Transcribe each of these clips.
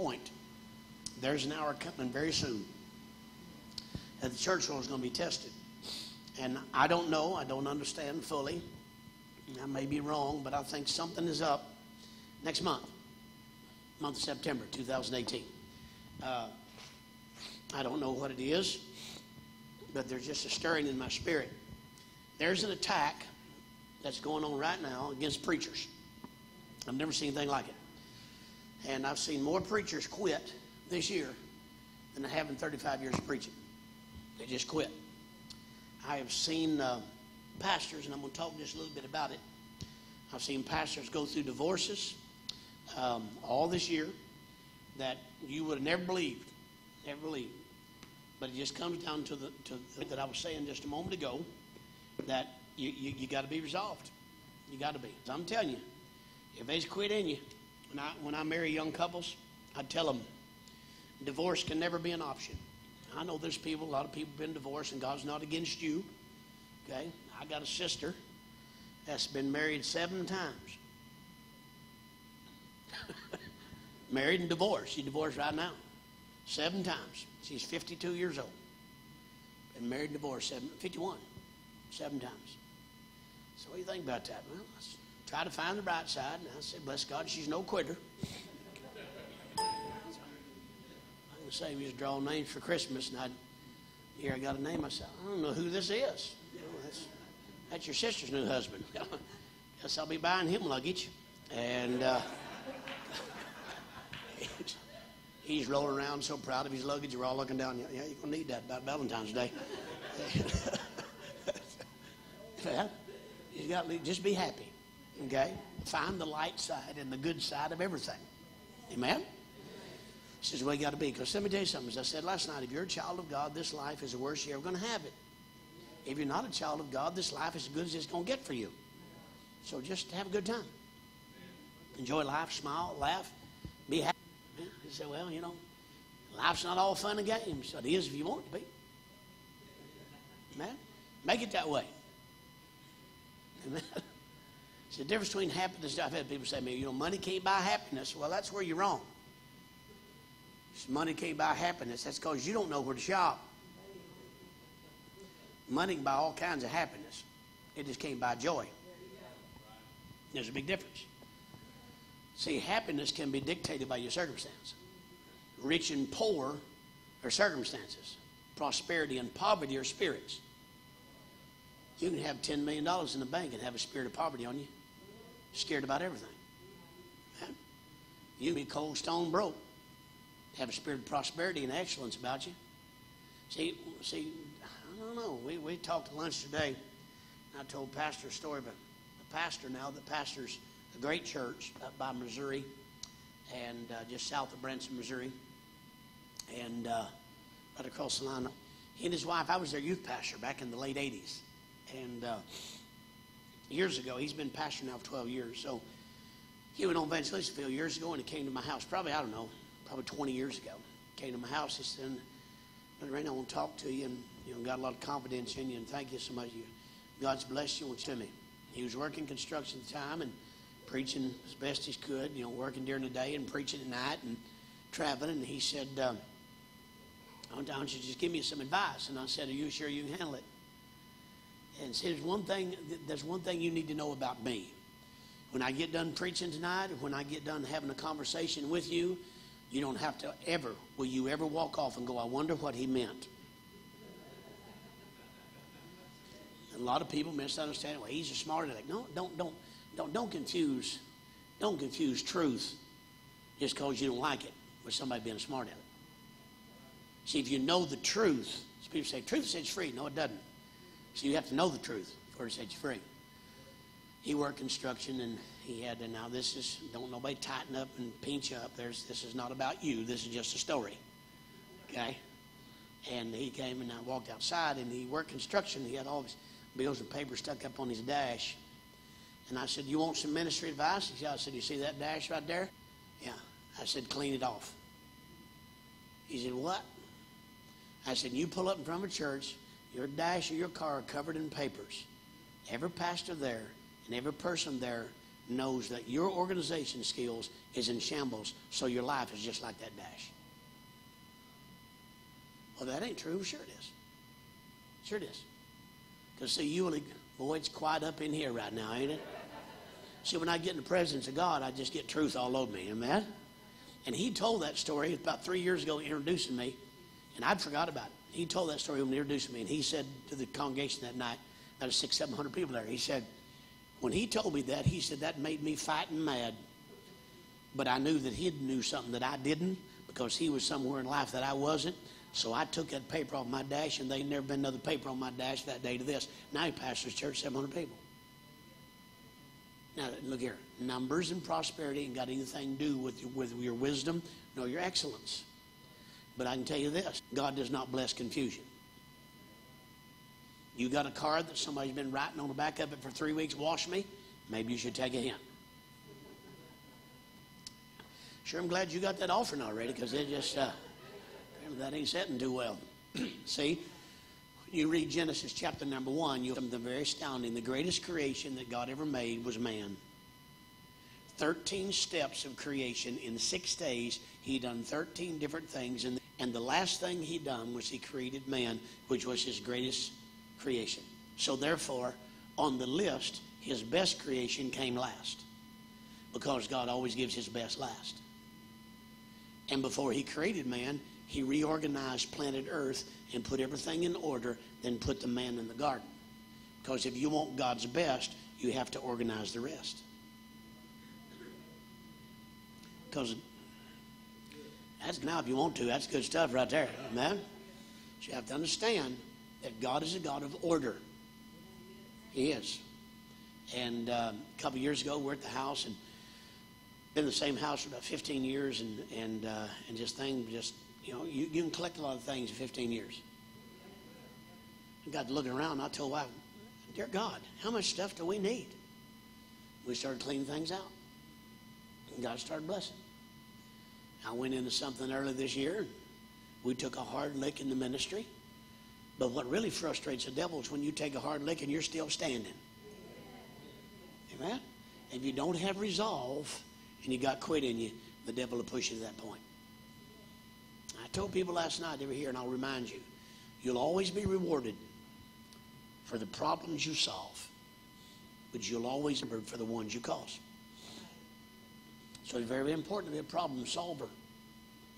point. There's an hour coming very soon that the church world is going to be tested. And I don't know. I don't understand fully. I may be wrong, but I think something is up next month of September 2018. I don't know what it is, but there's just a stirring in my spirit. There's an attack that's going on right now against preachers. I've never seen anything like it. And I've seen more preachers quit this year than I have in 35 years of preaching. They just quit. I have seen pastors, and I'm going to talk just a little bit about it. I've seen pastors go through divorces all this year that you would have never believed. But it just comes down to that I was saying just a moment ago, that you got to be resolved. You got to be. I'm telling you, if there's quit in you, when I marry young couples, I tell them divorce can never be an option. I know there's a lot of people have been divorced, and God's not against you. Okay, I got a sister that's been married 7 times. Married and divorced. She's divorced right now. 7 times. She's 52 years old. Been married and divorced 51. 7 times. So what do you think about that? Well, let's try to find the bright side. And I said, bless God, she's no quitter. So, I'm going to say we was drawing names for Christmas, and here I got a name. I said, I don't know who this is. You know, that's your sister's new husband. Guess I'll be buying him luggage. And he's rolling around so proud of his luggage. We're all looking down. Yeah, you're going to need that about Valentine's Day. You got to just be happy, okay? Find the light side and the good side of everything. Amen? This is the way you got to be. Because let me tell you something. As I said last night, if you're a child of God, this life is the worst you're ever going to have it. If you're not a child of God, this life is as good as it's going to get for you. So just have a good time. Enjoy life, smile, laugh, be happy. You say, well, you know, life's not all fun and games. It is if you want it to be. Amen? Make it that way. Amen? It's the difference between happiness. I've had people say to me, you know, money can't buy happiness. Well, that's where you're wrong. Money can't buy happiness. That's because you don't know where to shop. Money can buy all kinds of happiness. It just can't buy joy. There's a big difference. See, happiness can be dictated by your circumstance. Rich and poor are circumstances. Prosperity and poverty are spirits. You can have $10 million in the bank and have a spirit of poverty on you. Scared about everything. Man. You can be cold, stone broke. Have a spirit of prosperity and excellence about you. See, I don't know. We talked at lunch today. And I told Pastor a story about the pastor now. The pastor's a great church up by Missouri and just south of Branson, Missouri. And right across the line. He and his wife, I was their youth pastor back in the late 80s. And years ago, he's been pastor now for 12 years. So he went on evangelistic field years ago, and he came to my house. Probably 20 years ago. Came to my house. He said, Brother Randy, I want to talk to you, and got a lot of confidence in you, and thank you so much. God's blessed you to me. He was working construction at the time and preaching as best he could. Working during the day and preaching at night and traveling. And he said, "I want you to just give me some advice." And I said, "Are you sure you can handle it?" And he said, there's one thing you need to know about me. When I get done preaching tonight, when I get done having a conversation with you, you don't have to will you ever walk off and go, I wonder what he meant. And a lot of people misunderstand it. Well, he's a smart aleck. No, don't confuse truth just because you don't like it with somebody being a smart aleck. See, if you know the truth, people say, truth sets you free. No, it doesn't. So you have to know the truth before it sets you free. He worked construction, and he had to, now this is, don't nobody tighten up and pinch up. This is not about you. This is just a story. Okay? And he came, and I walked outside, and he worked construction. He had all his bills and papers stuck up on his dash. And I said, you want some ministry advice? He said, I said, you see that dash right there? Yeah. I said, clean it off. He said, what? I said, you pull up in front of a church, your dash of your car are covered in papers. Every pastor there and every person there knows that your organization skills is in shambles, so your life is just like that dash. Well, that ain't true. Sure it is. Sure it is. Because, see, boy, it's quiet up in here right now, ain't it? See, when I get in the presence of God, I just get truth all over me. Amen? And he told that story about 3 years ago, introducing me, and I'd forgot about it. He told that story when he introduced me, and he said to the congregation that night, there was 600-700 people there, he said, when he told me that, he said, that made me fighting mad. But I knew that he knew something that I didn't, because he was somewhere in life that I wasn't. So I took that paper off my dash, and there ain't never been another paper on my dash that day to this. Now he pastors church, 700 people. Now, look here. Numbers and prosperity ain't got anything to do with your wisdom nor your excellence. But I can tell you this. God does not bless confusion. You got a card that somebody's been writing on the back of it for 3 weeks, wash me, maybe you should take a hint. Sure, I'm glad you got that offering already, because it just, that ain't setting too well. See, you read Genesis chapter number 1, you'll find the very astounding. The greatest creation that God ever made was man. 13 steps of creation in 6 days. He done 13 different things, and the last thing he done was he created man, which was his greatest creation. So therefore, on the list, his best creation came last, because God always gives his best last. And before he created man, he reorganized planet Earth and put everything in order, then put the man in the garden. Because if you want God's best, you have to organize the rest. Because that's, now if you want to, that's good stuff right there. Amen? But you have to understand that God is a God of order. He is. And a couple of years ago, we're at the house, and been in the same house for about 15 years, and just things, you know, you can collect a lot of things in 15 years. I got to looking around, and I told wife, dear God, how much stuff do we need? We started cleaning things out, and God started blessing. I went into something early this year. We took a hard lick in the ministry. But what really frustrates the devil is when you take a hard lick and you're still standing. Amen? If you don't have resolve and you got quit in you, the devil will push you to that point. I told people last night, they were here, and I'll remind you, you'll always be rewarded for the problems you solve, but you'll always be rewarded for the ones you cause. So it's very, very important to be a problem solver.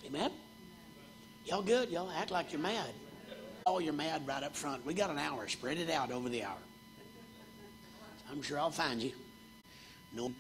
Amen? Y'all good? Y'all act like you're mad. Oh, you're mad right up front. We got an hour. Spread it out over the hour. I'm sure I'll find you. No.